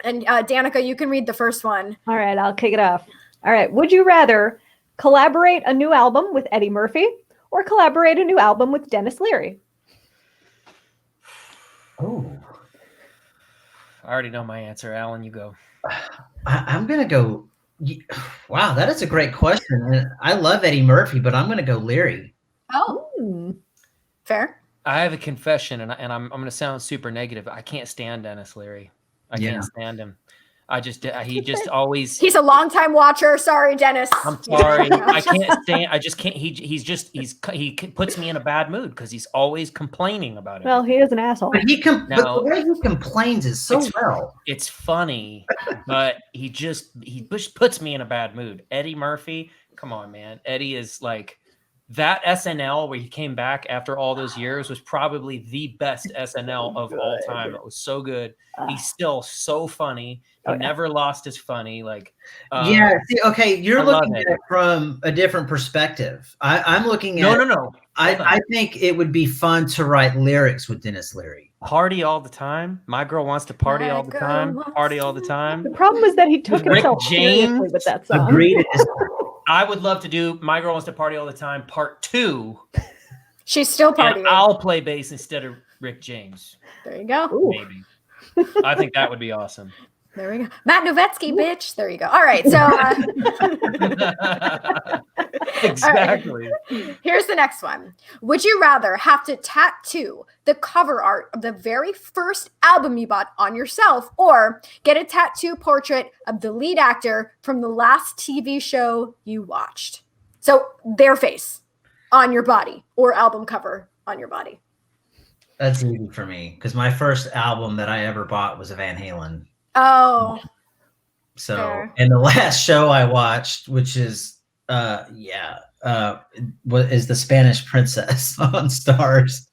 And Danica, you can read the first one. All right, I'll kick it off. All right. Would you rather collaborate a new album with Eddie Murphy or collaborate a new album with Dennis Leary? Oh. I already know my answer. Alan, you go. I'm going to go. Wow, that is a great question. And I love Eddie Murphy, but I'm going to go Leary. Oh, fair. I have a confession, and I'm going to sound super negative. I can't stand Dennis Leary. I can't stand him. He just always. He's a longtime watcher. Sorry, Dennis. I'm sorry. I can't stand. I just can't. He puts me in a bad mood because he's always complaining about it. Well, he is an asshole. But but the way he complains is so It's funny, but he just puts me in a bad mood. Eddie Murphy, come on, man. Eddie is like that SNL where he came back after all those years was probably the best SNL of all time. It was so good. He's still so funny. He never lost his funny. Like, see, okay, you're looking at it from a different perspective. I'm looking at no. I think it would be fun to write lyrics with Dennis Leary. Party all the time. My girl wants to party all the time. Party all the time. The problem is that he took himself seriously with that song. Agreed. I would love to do My Girl Wants to Party All the Time Part 2. She's still partying. I'll play bass instead of Rick James. There you go. Maybe. I think that would be awesome. There we go. Matt Noveskey, bitch. There you go. All right. So exactly. Right. Here's the next one. Would you rather have to tattoo the cover art of the very first album you bought on yourself, or get a tattoo portrait of the lead actor from the last TV show you watched? So their face on your body, or album cover on your body. That's easy for me because my first album that I ever bought was a Van Halen. Oh. So, fair. And the last show I watched, which is what is the Spanish Princess on Stars.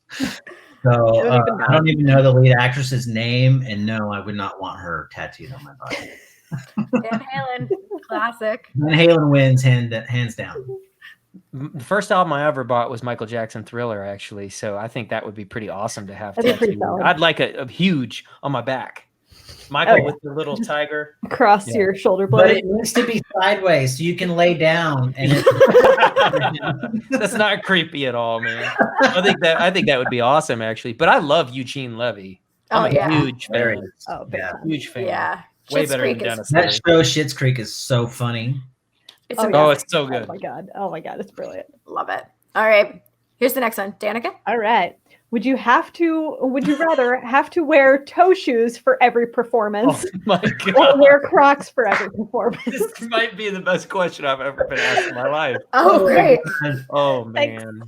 So I don't even know the lead actress's name, and no, I would not want her tattooed on my body. Van Halen, classic. Van Halen wins hands down. The first album I ever bought was Michael Jackson Thriller, actually. So I think that would be pretty awesome to have. I'd like a huge on my back. Michael with the little tiger across your shoulder blade. But it needs to be sideways so you can lay down. And that's not creepy at all, man. I think that would be awesome, actually. But I love Eugene Levy. I'm a huge fan. Huge fan. Yeah, way better than Dennis. That show Schitt's Creek is so funny. It's so good. Oh my god, it's brilliant. Love it. All right, here's the next one, Danica. All right. Would you rather have to wear toe shoes for every performance? Oh my God. Or wear Crocs for every performance? This might be the best question I've ever been asked in my life. Oh, great. Oh, man.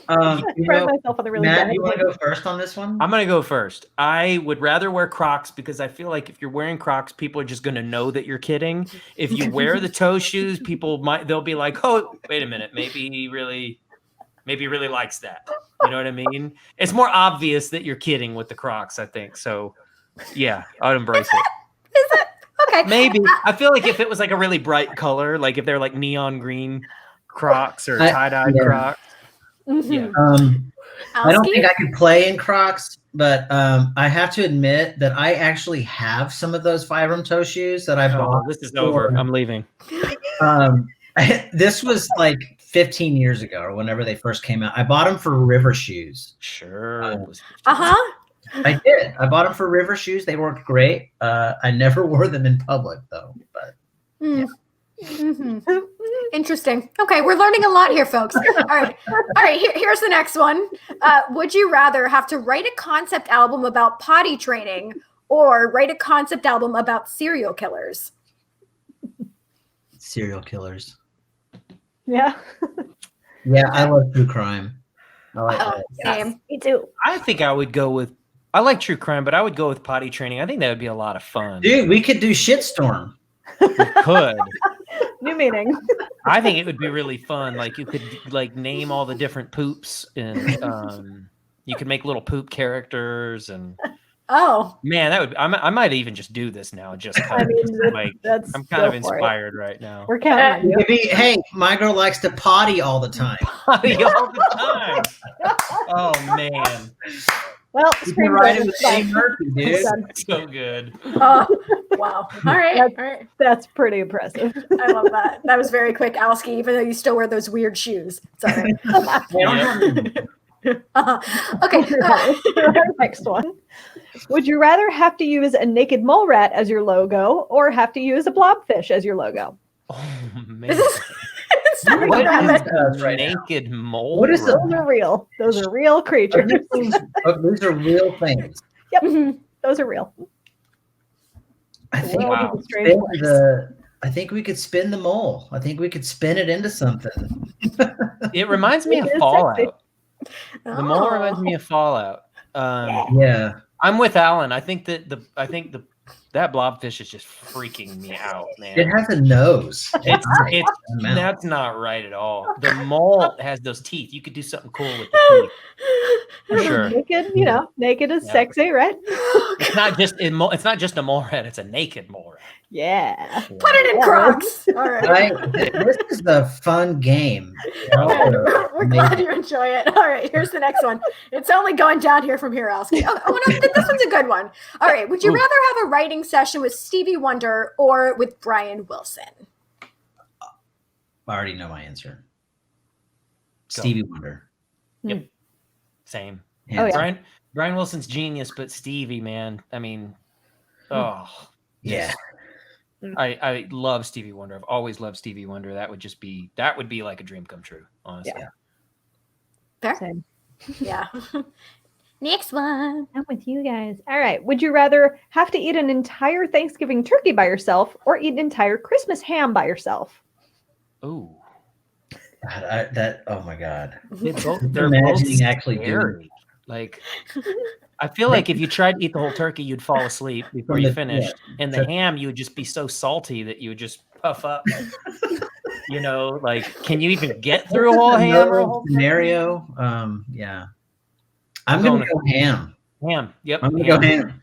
Pride myself on the really Matt, bad you want to thing. go first on this one? I'm going to go first. I would rather wear Crocs because I feel like if you're wearing Crocs, people are just going to know that you're kidding. If you wear the toe shoes, they'll be like, oh, wait a minute. Maybe he really likes that. You know what I mean? It's more obvious that you're kidding with the Crocs, I think. So yeah, I'd embrace it. Is it? Okay. Maybe. I feel like if it was like a really bright color, like if they're like neon green Crocs or tie-dye Crocs. Yeah. I don't think I could play in Crocs, but I have to admit that I actually have some of those Vibram toe shoes that I bought. This is over. I'm leaving. This was like 15 years ago or whenever they first came out. I bought them for river shoes. Sure. I did. I bought them for river shoes. They worked great. I never wore them in public though. But yeah. Interesting. Okay, we're learning a lot here, folks. All right. Here's the next one. Would you rather have to write a concept album about potty training or write a concept album about serial killers? Serial killers. Yeah. Yeah, I love true crime. I like that. Same. Yes, me too. I think I would go with. I like true crime, but I would go with potty training. I think that would be a lot of fun. Dude, we could do Shitstorm. We could. New meaning. I think it would be really fun. Like you could like name all the different poops, and you could make little poop characters. And man, that would. I might even just do this now. Just I mean, like that's I'm kind of inspired right now. We're counting on you. Maybe, hey, my girl likes to potty all the time. Potty all the time. Oh man. Well, you can write it with Dave Murphy, dude. So good. Oh, wow. All right. That's pretty impressive. I love that. That was very quick, Alski, even though you still wear those weird shoes. It's all right. Okay. Next one. Would you rather have to use a naked mole rat as your logo or have to use a blobfish as your logo? Oh, man. What is naked mole? What is Those are real. Those are real creatures. Those are real things. Yep. Those are real. I think I think we could spin the mole. I think we could spin it into something. It reminds me of Fallout. The mole reminds me of Fallout. Yeah. I'm with Alan. I think that that blobfish is just freaking me out, man. It has a nose. That's not right at all. The mole has those teeth. You could do something cool with the teeth. For sure. Naked, naked is sexy, right? It's not just a mole rat. It's a naked mole rat. Yeah. Put it in Crocs. All right. This is a fun game. We're glad you enjoy it. All right, here's the next one. It's only going down here from here, Alski. Oh, no, this one's a good one. All right, would you rather have a writing session with Stevie Wonder or with Brian Wilson? I already know my answer. Stevie Wonder. Yep. Same. Yeah. Oh, yeah. Brian Wilson's genius, but Stevie, man, I mean, yeah. I love Stevie Wonder. I've always loved Stevie Wonder. That would be like a dream come true, honestly. Yeah. Fair. Same. Yeah. Next one. I'm with you guys. All right. Would you rather have to eat an entire Thanksgiving turkey by yourself or eat an entire Christmas ham by yourself? Ooh. Oh my God. They're imagining both actually doing. Like, I feel like if you tried to eat the whole turkey, you'd fall asleep before you finished. And the ham, you would just be so salty that you would just puff up. Like, can you even get through a whole ham or a whole scenario? Yeah. I'm going to go ham. Ham. Yep. I'm going to go ham.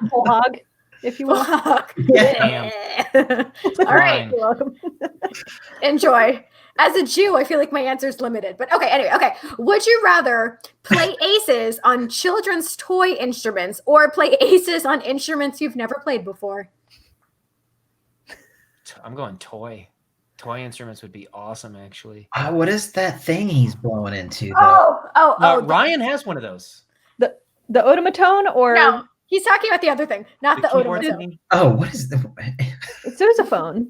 Whole hog, if you will. Yeah. All right. You're welcome. Enjoy. As a Jew, I feel like my answer is limited. But okay. Would you rather play aces on children's toy instruments or play aces on instruments you've never played before? I'm going toy. Toy instruments would be awesome, actually. What is that thing he's blowing into? Though? Ryan has one of those. The odomatone or no? He's talking about the other thing, not the odomatone. Oh, what is the sousaphone?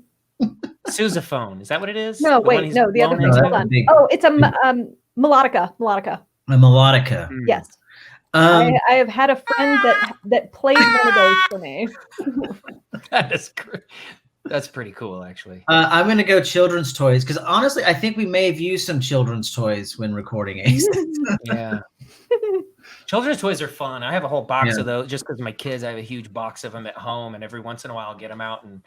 Sousaphone. Is that what it is? No, wait, no, the other thing. Hold on. Oh, it's a melodica. A melodica. Yes. I have had a friend that played one of those for me. That is great. That's pretty cool, actually. I'm going to go children's toys because honestly, I think we may have used some children's toys when recording Aces. Yeah. Children's toys are fun. I have a whole box of those just because my kids, I have a huge box of them at home, and every once in a while I'll get them out and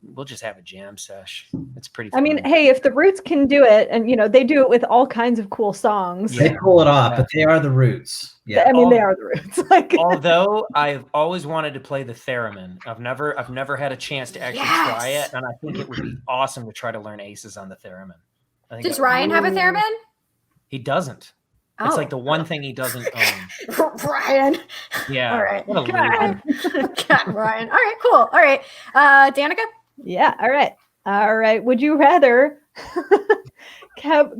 we'll just have a jam sesh. It's pretty fun. I mean, hey, if the Roots can do it, and they do it with all kinds of cool songs. They pull it off, but they are the Roots. Yeah. I mean, they are the Roots. Although I've always wanted to play the theremin. I've never had a chance to actually try it, and I think it would be awesome to try to learn Aces on the theremin. Does Ryan have a theremin? He doesn't. It's like the one thing he doesn't own. Ryan. Yeah. All right. What a loser. Ryan. All right, cool. All right. Danica? Yeah. All right. All right. Would you rather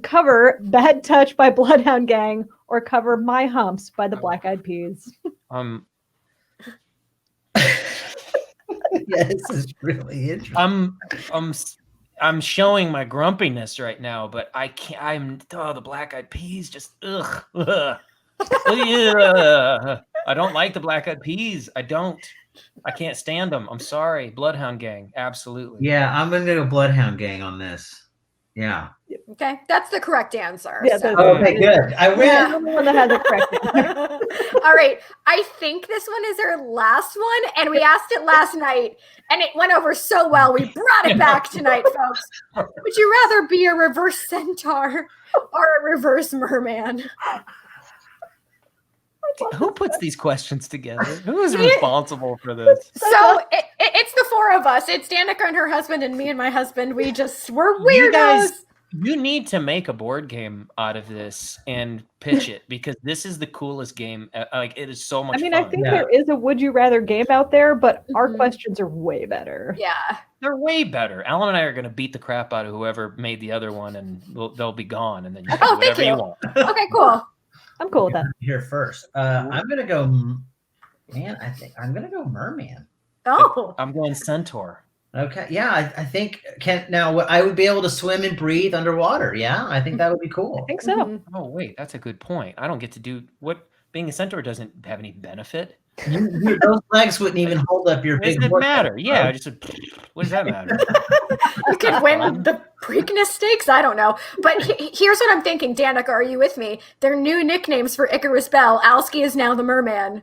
cover Bad Touch by Bloodhound Gang or cover My Humps by the Black Eyed Peas? Yeah, this is really interesting. I'm showing my grumpiness right now, but I can't. The Black Eyed Peas just ugh. Yeah. I don't like the Black Eyed Peas. I can't stand them. I'm sorry. Bloodhound Gang, absolutely. Yeah, I'm gonna go Bloodhound Gang on this. Yeah. Okay, that's the correct answer. Yeah, so. Okay, good. I win. Yeah, I'm the one that has it correct. All right. I think this one is our last one, and we asked it last night, and it went over so well. We brought it back tonight, folks. Would you rather be a reverse centaur or a reverse merman? Who puts these questions together? Who is responsible for this? So it's the four of us. It's Danica and her husband and me and my husband. We're weirdos. You need to make a board game out of this and pitch it because this is the coolest game. Like it is so much fun. I think there is a Would You Rather game out there, but our questions are way better. Yeah. They're way better. Alan and I are going to beat the crap out of whoever made the other one and they'll be gone. And then you can do whatever you want. Okay, cool. I'm cool with that. Here first. I'm going to go, man, I think I'm going to go merman. Oh. I'm going centaur. Okay. Yeah, I think now I would be able to swim and breathe underwater. Yeah, I think that would be cool. I think so. Mm-hmm. Oh, wait, that's a good point. I don't get to do what being a centaur doesn't have any benefit. Those legs wouldn't even hold up your big. Doesn't matter. Yeah, what does that matter? You could win the Preakness Stakes. I don't know, but here's what I'm thinking. Danica, are you with me? Their new nicknames for Icarus Bell. Alski is now the merman,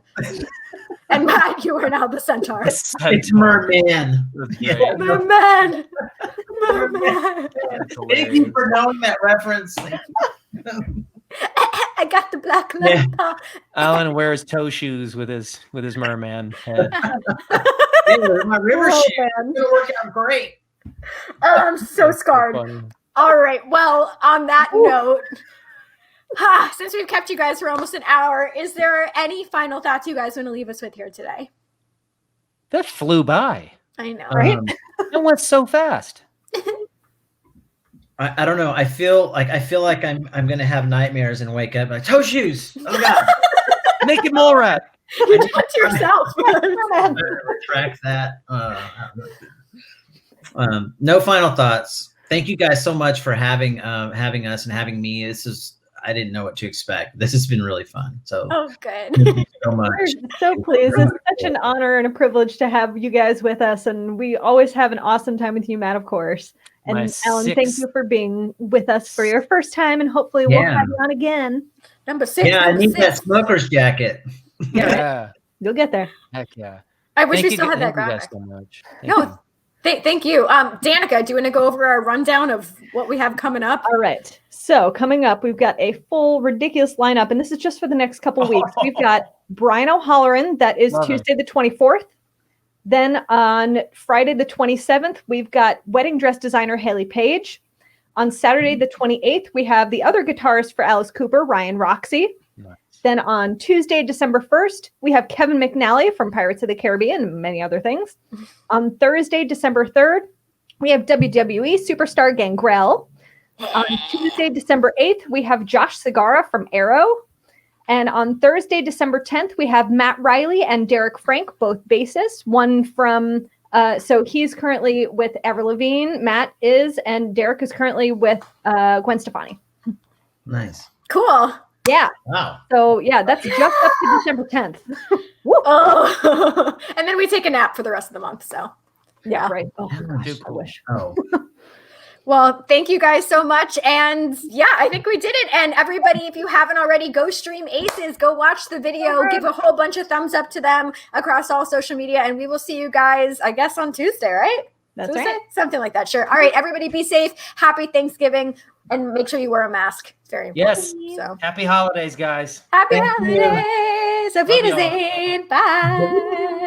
and Matt, you are now the centaur. It's merman. Yeah. Merman. Thank you for knowing that reference. I got the black lamp. Yeah. Alan wears toe shoes with his merman head. Hey, my river shoe. It's gonna work out great. Oh, I'm so scarred. All right. Well, on that note, since we've kept you guys for almost an hour, is there any final thoughts you guys want to leave us with here today? That flew by. I know, right? It went so fast. I don't know. I feel like I'm gonna have nightmares and wake up like toe shoes. Oh god! Naked mole rat. You did it to yourself. Retract that. No final thoughts. Thank you guys so much for having us and having me. I didn't know what to expect. This has been really fun. So good. Thank you so much. We're so pleased. It's such an honor and a privilege to have you guys with us, and we always have an awesome time with you, Matt, of course. And Alan, thank you for being with us for your first time, and hopefully we'll have you on again. Number 6. Yeah, I need that smoker's jacket. Yeah. You'll get there. Heck yeah. I wish we still had that graphic. Thank you guys so much. Thank you. Danica, do you want to go over our rundown of what we have coming up? All right. So coming up, we've got a full ridiculous lineup, and this is just for the next couple of weeks. We've got Brian O'Halloran. That is Tuesday the 24th. Then on Friday the 27th, we've got wedding dress designer Haley Page. On Saturday the 28th, we have the other guitarist for Alice Cooper, Ryan Roxy. Nice. Then on Tuesday, December 1st, we have Kevin McNally from Pirates of the Caribbean and many other things. On Thursday, December 3rd, we have WWE superstar Gangrel. On Tuesday, December 8th, we have Josh Segarra from Arrow. And on Thursday, December 10th, we have Matt Riley and Derek Frank, both bassists. One from, so he's currently with Avril Lavigne, Matt is, and Derek is currently with Gwen Stefani. Nice. Cool. Yeah. Wow. So yeah, that's just up to December 10th. Oh. And then we take a nap for the rest of the month. So Yeah. Right. Oh, gosh, Too I cool. wish. Oh, Well, thank you guys so much. And yeah, I think we did it. And everybody, if you haven't already, go stream Aces, go watch the video, give a whole bunch of thumbs up to them across all social media. And we will see you guys, I guess, on Tuesday, right? That's Tuesday? right. Something like that. Sure. All right, everybody be safe. Happy Thanksgiving. And make sure you wear a mask. It's very important. Yes. So Happy holidays, guys. happy Thank you. holidays. Auf Love y'all. Wiedersehen. Bye.